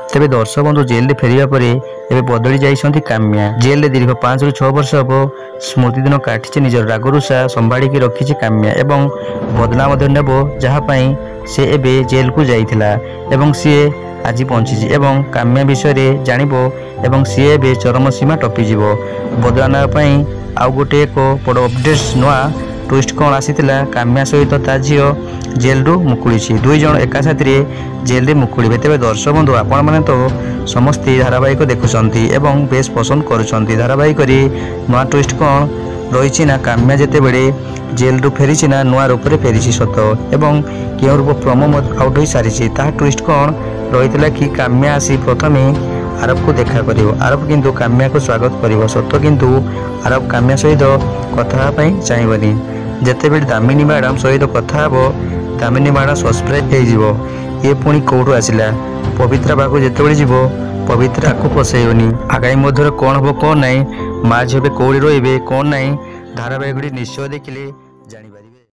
तेबे दर्शक बंधु जेल फेरिया पर एबे बदली जाइछन्ती काम्या। जेल दीर्घ 5 ରୁ 6 वर्ष अब स्मृति दिन काटिचे निजर रागरुषा संभाड़ी रखी काम्या एवं बदला नेब जहाँपाई से एबे जेल को जाइथिला एवं सी आज पहुंची एवं काम्या विषय जानिबो एवं सी एबे चरम सीमा टपीजिव बदला नापाई आउ गोटे एक बड़ अपडेट नुआ ट्विस्ट कौन आसीथिला काम्या सहित ता झील जेल रु मुकुड़ी दुई जन एका साथी जेल रे मुकुड़े। तेज दर्शक बंधु आपण मैंने तो समस्ते धारावाहिक देखुंती एवं बेस पसंद करुँच धारावाहिक नुआ ट्विस्ट कौन रही ना काम्या जिते बड़े जेल रु फेरी ना नुआ रूप से फेरी सत एवं क्यों रूप प्रमो आउट हो सारी ट्विस्ट कौन रही कि काम्या आसी प्रथम आरब को देखा कर आरब किंतु काम्या को स्वागत कर सत किंतु आरब काम्या सहित कथा चाहिए जिते बड़े दामिनी मैडम सहित कथा हम दामिनी मैडम सस्पेंड हो ये पुणी कौटू आसला पवित्रा पाक जिते जीव पवित्रा को पसैबनी आगामी मध्य कौन हम कौन ना माँ झील कौड़ी रे कौन ना धारावाहिक निश्चय देखिले जापर।